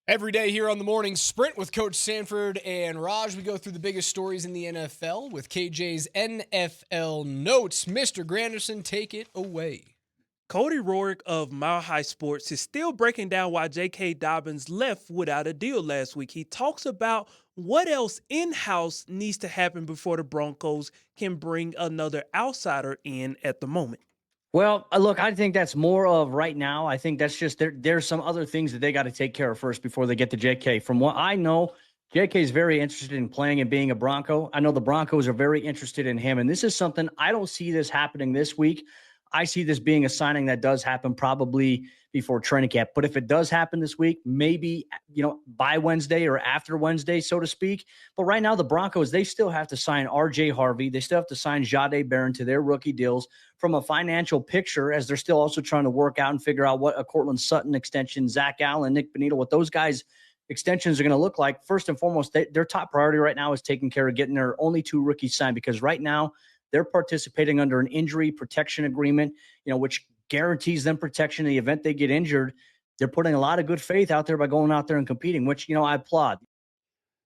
Every day here on the Morning Sprint with Coach Sanford and Raj, we go through the biggest stories in the NFL with KJ's NFL Notes. Mr. Granderson, take it away. Cody Roark of Mile High Sports is still breaking down why JK Dobbins left without a deal last week. He talks about what else in-house needs to happen before the Broncos can bring another outsider in at the moment. Well, look, I think that's more of right now. I think that's just there's some other things that they got to take care of first before they get to JK. From what I know, JK is very interested in playing and being a Bronco. I know the Broncos are very interested in him, and this is something I don't see this happening this week. I see this being a signing that does happen probably before training camp. But if it does happen this week, maybe, by Wednesday or after Wednesday, so to speak. But right now, the Broncos, they still have to sign R.J. Harvey. They still have to sign Jahdae Barron to their rookie deals from a financial picture, as they're still also trying to work out and figure out what a Courtland Sutton extension, Zach Allen, Nik Bonitto, what those guys' extensions are going to look like. First and foremost, their top priority right now is taking care of getting their only two rookies signed, because right now they're participating under an injury protection agreement, which guarantees them protection in the event they get injured. They're putting a lot of good faith out there by going out there and competing, which, I applaud.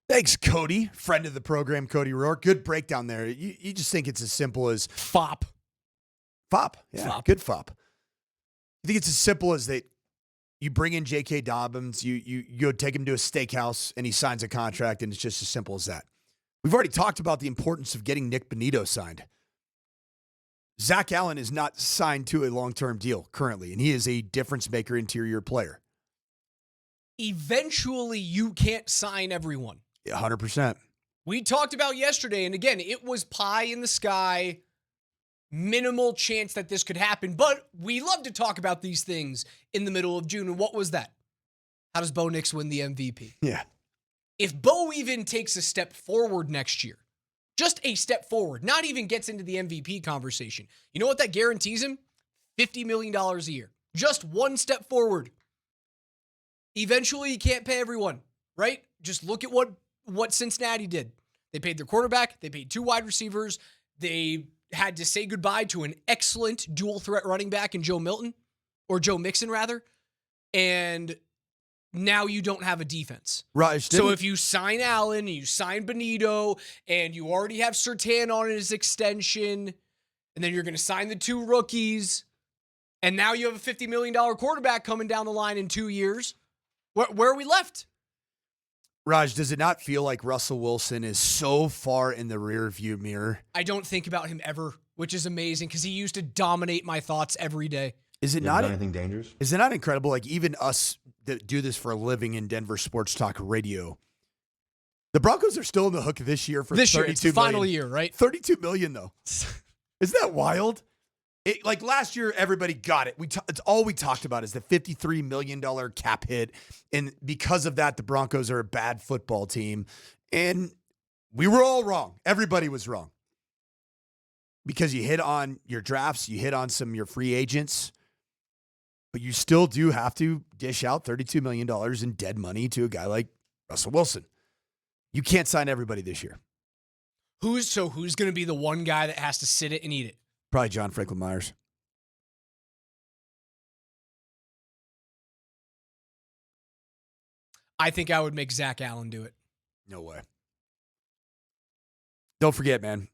Thanks, Cody. Friend of the program, Cody Roark. Good breakdown there. You just think it's as simple as FOP. FOP. Yeah, FOP. Good FOP. You think it's as simple as that you bring in JK Dobbins, you go take him to a steakhouse, and he signs a contract, and it's just as simple as that. We've already talked about the importance of getting Nik Bonitto signed. Zach Allen is not signed to a long-term deal currently, and he is a difference-maker interior player. Eventually, you can't sign everyone. 100%. We talked about yesterday, and again, it was pie in the sky, minimal chance that this could happen, but we love to talk about these things in the middle of June. And what was that? How does Bo Nix win the MVP? Yeah. If Bo even takes a step forward next year, just a step forward, not even gets into the MVP conversation, you know what that guarantees him? $50 million a year. Just one step forward. Eventually, you can't pay everyone, right? Just look at what Cincinnati did. They paid their quarterback. They paid two wide receivers. They had to say goodbye to an excellent dual threat running back in Joe Mixon, rather. And now you don't have a defense. Right. So if you sign Allen, and you sign Bonitto, and you already have Surtain on his extension, and then you're going to sign the two rookies, and now you have a $50 million quarterback coming down the line in 2 years, where are we left? Raj, does it not feel like Russell Wilson is so far in the rear view mirror? I don't think about him ever, which is amazing, because he used to dominate my thoughts every day. Is it not anything dangerous? Is it not incredible? Like, even us that do this for a living in Denver sports talk radio, the Broncos are still in the hook this year for this year. It's the final million. year, right? $32 million though. Isn't that wild? Like last year, everybody got it. It's all we talked about is the $53 million cap hit, and because of that, the Broncos are a bad football team, and we were all wrong. Everybody was wrong because you hit on your drafts, you hit on some of your free agents. But you still do have to dish out $32 million in dead money to a guy like Russell Wilson. You can't sign everybody this year. Who's going to be the one guy that has to sit it and eat it? Probably John Franklin Myers. I think I would make Zach Allen do it. No way. Don't forget, man.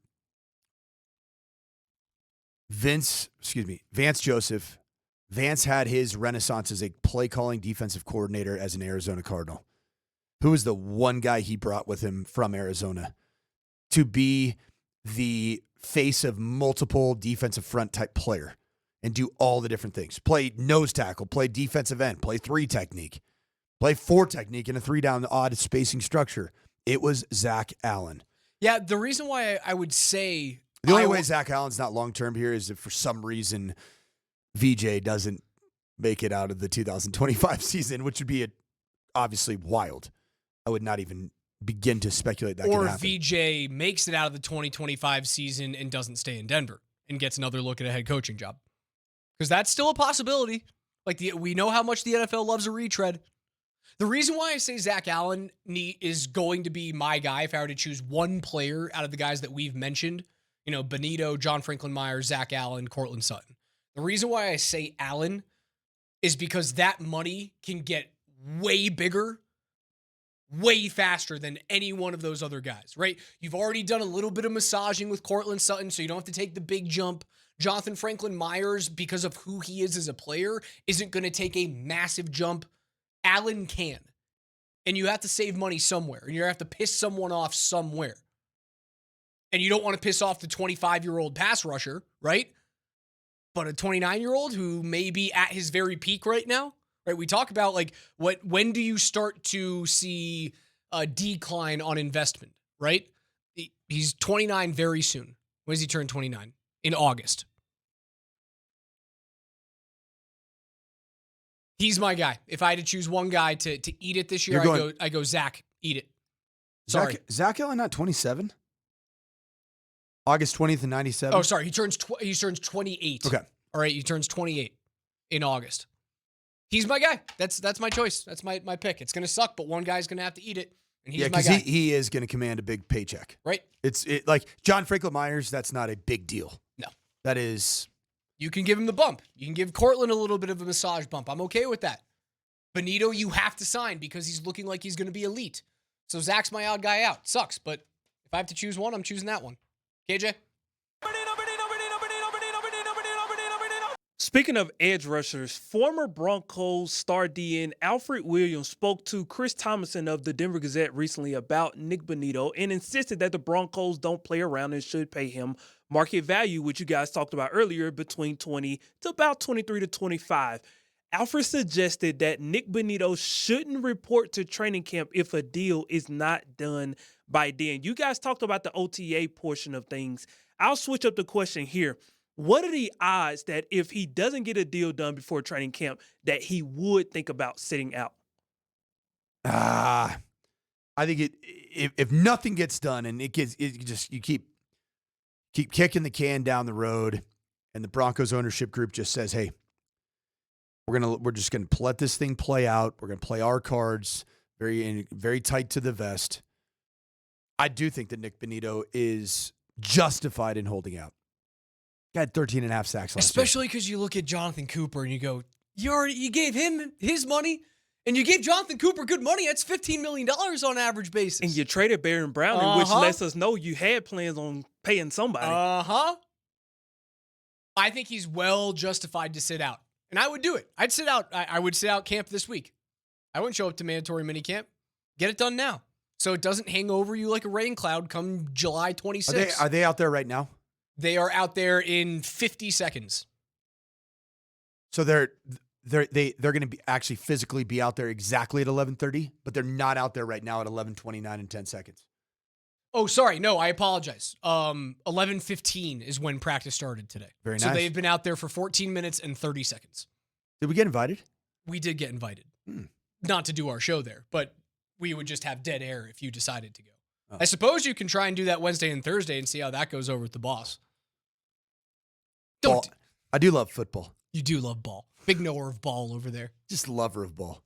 Vance Joseph. Vance had his renaissance as a play-calling defensive coordinator as an Arizona Cardinal. Who was the one guy he brought with him from Arizona to be the face of multiple defensive front type player and do all the different things? Play nose tackle, play defensive end, play 3 technique, play 4 technique in a 3-down odd spacing structure. It was Zach Allen. Yeah, the reason why I would say... The only way Zach Allen's not long-term here is if for some reason VJ doesn't make it out of the 2025 season, which would be obviously wild. I would not even begin to speculate that could happen. Or VJ makes it out of the 2025 season and doesn't stay in Denver and gets another look at a head coaching job. Because that's still a possibility. We know how much the NFL loves a retread. The reason why I say Zach Allen is going to be my guy, if I were to choose one player out of the guys that we've mentioned, Bonitto, John Franklin Myers, Zach Allen, Courtland Sutton. The reason why I say Allen is because that money can get way bigger way faster than any one of those other guys, right? You've already done a little bit of massaging with Courtland Sutton, so you don't have to take the big jump. Jonathan Franklin Myers, because of who he is as a player, isn't going to take a massive jump. Allen can. And you have to save money somewhere, and you have to piss someone off somewhere. And you don't want to piss off the 25-year-old pass rusher, right? But a 29-year-old who may be at his very peak right now, right? We talk about like when do you start to see a decline on investment, right? He's 29 very soon. When does he turn 29? In August. He's my guy. If I had to choose one guy to eat it this year, I go Zach, eat it. Sorry. Zach Allen not 27? August 20th and 97? Oh, sorry. He turns 28. Okay. All right, he turns 28 in August. He's my guy. That's my choice. That's my pick. It's going to suck, but one guy's going to have to eat it, and he's my guy. He is going to command a big paycheck. Right. It's like John Franklin Myers, that's not a big deal. No. That is. You can give him the bump. You can give Courtland a little bit of a massage bump. I'm okay with that. Bonitto, you have to sign because he's looking like he's going to be elite. So Zach's my odd guy out. Sucks, but if I have to choose one, I'm choosing that one. KJ? Speaking of edge rushers, former Broncos star DN Alfred Williams spoke to Chris Thomason of the Denver Gazette recently about Nik Bonitto and insisted that the Broncos don't play around and should pay him market value, which you guys talked about earlier, between 20 to about 23 to 25. Alfred suggested that Nik Bonitto shouldn't report to training camp if a deal is not done by then. You guys talked about the OTA portion of things. I'll switch up the question here. What are the odds that if he doesn't get a deal done before training camp, that he would think about sitting out? I think if nothing gets done and you keep kicking the can down the road, and the Broncos ownership group just says, "Hey, we're just gonna let this thing play out. We're gonna play our cards very tight to the vest." I do think that Nik Bonitto is justified in holding out. Got 13 and a half sacks last year. Especially because you look at Jonathan Cooper and you go, you gave him his money, and you gave Jonathan Cooper good money. That's $15 million on average basis. And you traded Baron Browning, which lets us know you had plans on paying somebody. I think he's well justified to sit out. And I would do it. I'd sit out. I would sit out camp this week. I wouldn't show up to mandatory minicamp. Get it done now, so it doesn't hang over you like a rain cloud come July 26th. Are they out there right now? They are out there in 50 seconds. So they're going to be actually physically be out there exactly at 11:30, but they're not out there right now at 11:29 and 10 seconds. Oh, sorry. No, I apologize. 11:15 is when practice started today. Very nice. So they've been out there for 14 minutes and 30 seconds. Did we get invited? We did get invited. Not to do our show there, but we would just have dead air if you decided to go. Oh. I suppose you can try and do that Wednesday and Thursday and see how that goes over with the boss. I do love football. You do love ball. Big knower of ball over there. Just lover of ball.